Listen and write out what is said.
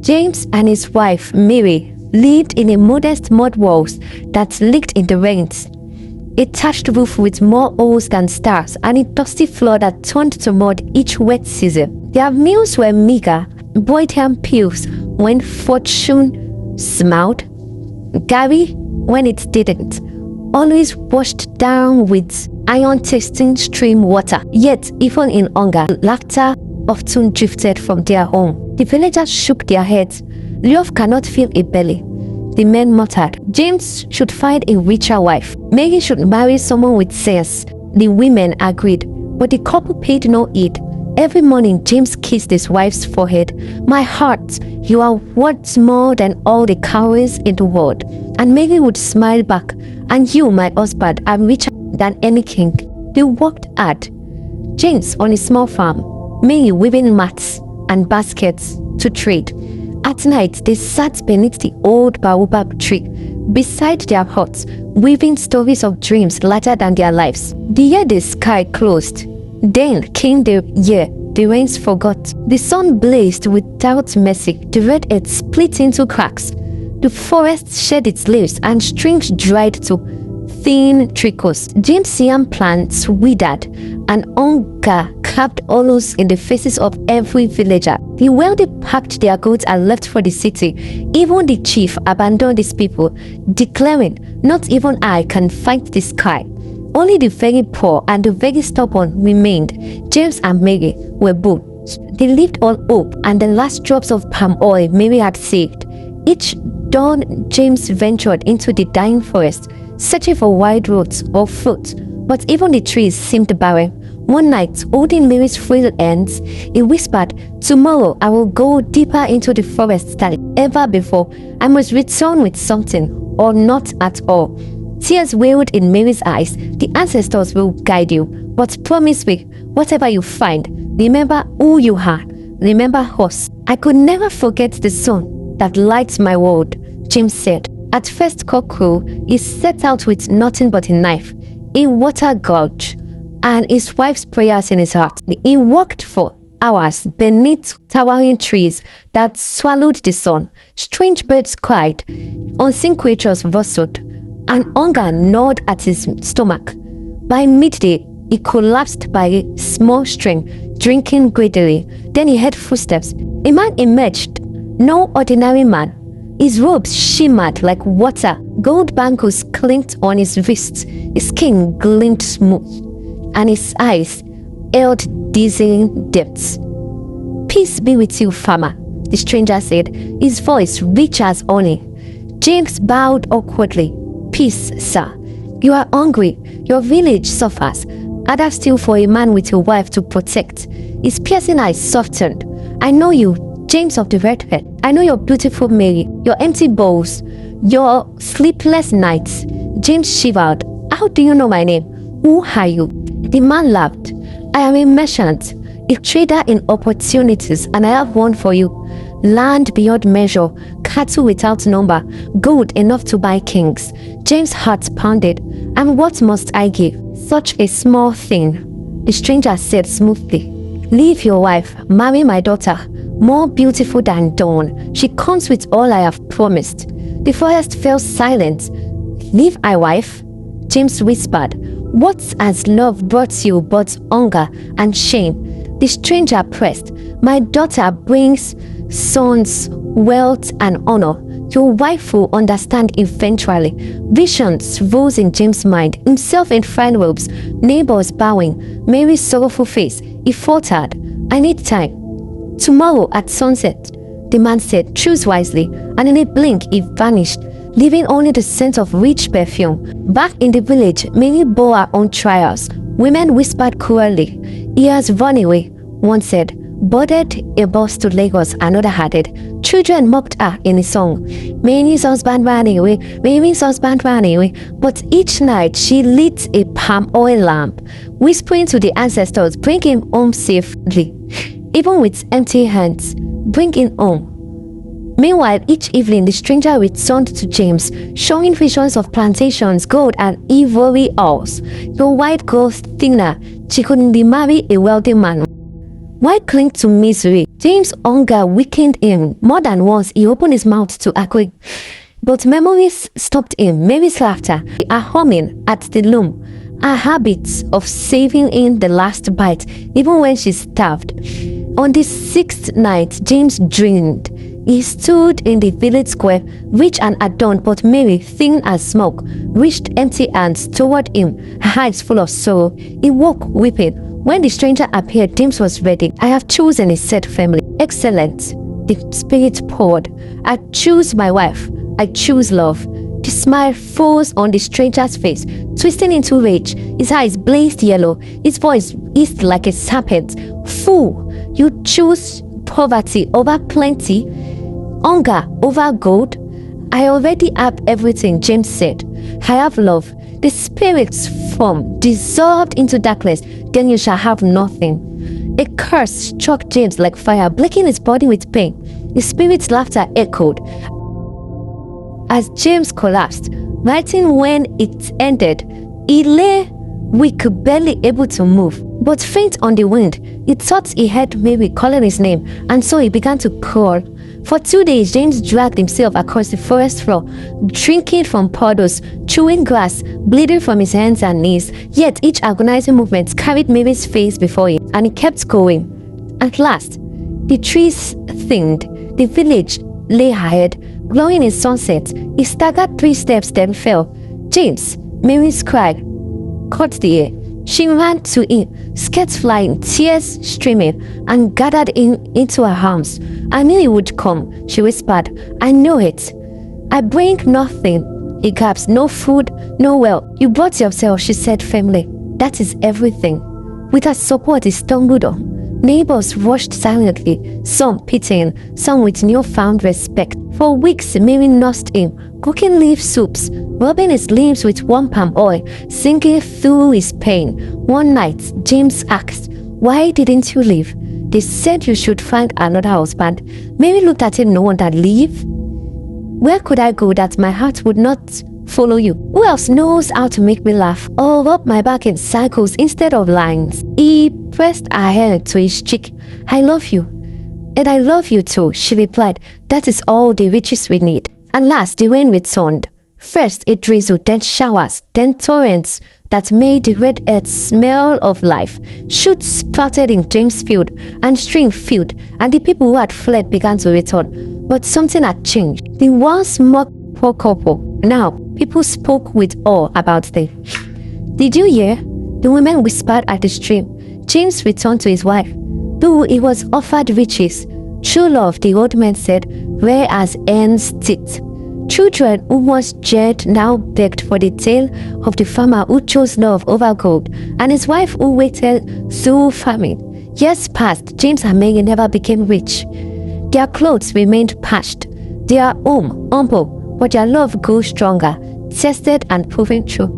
James and his wife, Mary, lived in a modest mud house that leaked in the rains. A thatched roof with more holes than stars and a dusty floor that turned to mud each wet season. Their meals were meager, boiled ham pills when fortune smiled, Gary when it didn't, always washed down with iron-tasting stream water. Yet, even in hunger, laughter often drifted from their home. The villagers shook their heads. Love cannot fill a belly. The men muttered. James should find a richer wife. Mary should marry someone with sense. The women agreed, but the couple paid no heed. Every morning, James kissed his wife's forehead. My heart, you are worth more than all the cowries in the world. And Mary would smile back. And you, my husband, are richer than any king. They worked hard. James on a small farm, Mary weaving mats and baskets to trade. At night, they sat beneath the old baobab tree, beside their huts, weaving stories of dreams larger than their lives. The year the sky closed, then came the year the rains forgot. The sun blazed without mercy. The red earth split into cracks. The forest shed its leaves and streams dried to thin trickles. James' yam plants withered and hunger carved hollows in the faces of every villager. The wealthy packed their goods and left for the city. Even the chief abandoned his people, declaring, "Not even I can fight the sky." Only the very poor and the very stubborn remained. James and Mary were both. They lived on hope and the last drops of palm oil Mary had saved. Each dawn, James ventured into the dying forest, searching for wild roots or fruit, but even the trees seemed barren. One night, holding Mary's frail hands, he whispered, "Tomorrow I will go deeper into the forest than ever before. I must return with something, or not at all." Tears welled in Mary's eyes. "The ancestors will guide you, but promise me, whatever you find, remember who you are. Remember us." "I could never forget the sun that lights my world," James said. At first cockcrow, he set out with nothing but a knife, a water gouge, and his wife's prayers in his heart. He walked for hours beneath towering trees that swallowed the sun. Strange birds cried, unseen creatures rustled, and hunger gnawed at his stomach. By midday, he collapsed by a small stream, drinking greedily. Then he heard footsteps. A man emerged, no ordinary man. His robes shimmered like water. Gold bangles clinked on his wrists. His skin gleamed smooth, and his eyes held dizzying depths. "Peace be with you, farmer," the stranger said, his voice rich as honey. James bowed awkwardly. "Peace, sir. You are hungry. Your village suffers. Harder still for a man with a wife to protect." His piercing eyes softened. "I know you, James of the red head. I know your beautiful Mary, your empty bowls, your sleepless nights." James shivered. "How do you know my name? Who are you?" The man laughed. "I am a merchant, a trader in opportunities, and I have one for you. Land beyond measure, cattle without number, gold enough to buy kings." James' heart pounded. "And what must I give?" "Such a small thing," the stranger said smoothly. "Leave your wife, marry my daughter, more beautiful than dawn. She comes with all I have promised." The forest fell silent. "Leave my wife?" James whispered. "What has love brought you but hunger and shame?" The stranger pressed. "My daughter brings sons, wealth, and honor. Your wife will understand eventually." Visions rose in James' mind. Himself in fine robes, neighbors bowing, Mary's sorrowful face. He faltered. "I need time." "Tomorrow at sunset," the man said. "Choose wisely." And in a blink, he vanished, leaving only the scent of rich perfume. Back in the village, Mary bore her own trials. Women whispered cruelly. "He has run away," one said. "Boarded a bus to Lagos," another added. Children mocked her in a song. "Mary's husband ran away, Mary's husband ran away." But each night she lit a palm oil lamp, whispering to the ancestors, "Bring him home safely." Even with empty hands, "Bring him home." Meanwhile, each evening the stranger returned to James, showing visions of plantations, gold, and ivory halls. Your white grows thinner. She couldn't marry a wealthy man. Why cling to misery? James' hunger weakened him. More than once, he opened his mouth to acquit. But memories stopped him. Mary's laughter, her humming at the loom, her habits of saving in the last bite, even when she starved. On the sixth night, James dreamed. He stood in the village square, rich and adorned, but Mary, thin as smoke, reached empty hands toward him, her eyes full of sorrow. He woke, weeping. When the stranger appeared, James was ready. I have chosen, he said firmly. Excellent, the spirit poured. I choose my wife. I choose love. The smile froze on the stranger's face, twisting into rage. His eyes blazed yellow. His voice hissed like a serpent. Fool, you choose poverty over plenty, hunger over gold. I already have everything, James said. I have love. The spirit's form dissolved into darkness. Then you shall have nothing. A curse struck James like fire, breaking his body with pain. The spirit's laughter echoed as James collapsed. Writing when it ended, he lay weak, barely able to move, but faint on the wind. He thought he heard Mary calling his name, and so he began to crawl. For 2 days, James dragged himself across the forest floor, drinking from puddles, chewing grass, bleeding from his hands and knees. Yet each agonizing movement carried Mary's face before him, and he kept going. At last, the trees thinned. The village lay ahead, glowing in sunset. He staggered 3 steps, then fell. James, Mary's cry caught the air. She ran to him, skirts flying, tears streaming, and gathered him into her arms. I knew he would come, she whispered. I know it. I bring nothing, he gasped. No food, no wealth. You brought yourself, she said firmly. That is everything. With her support, he stumbled on. Neighbors rushed silently, some pitying, some with newfound respect. For weeks, Mary nursed him, cooking leaf soups, rubbing his limbs with warm palm oil, singing through his pain. One night, James asked, "Why didn't you leave? They said you should find another husband." Mary looked at him, "No one that leave? Where could I go that my heart would not follow you? Who else knows how to make me laugh or rub my back in circles instead of lines?" He pressed her hand to his cheek. "I love you. And I love you too," she replied. "That is all the riches we need." At last, the rain returned. First it drizzled, then showers, then torrents that made the red earth smell of life. Shoots sprouted in James' field, and stream filled, and the people who had fled began to return. But something had changed. The once mock poor couple, now people spoke with awe about them. "Did you hear?" the women whispered at the stream. James returned to his wife. Though he was offered riches, true love, the old man said, rare as hen's teeth. Children who once jeered now begged for the tale of the farmer who chose love over gold, and his wife who waited through famine. Years passed. James and Mary never became rich. Their clothes remained patched, their home humble, but their love grew stronger, tested and proven true.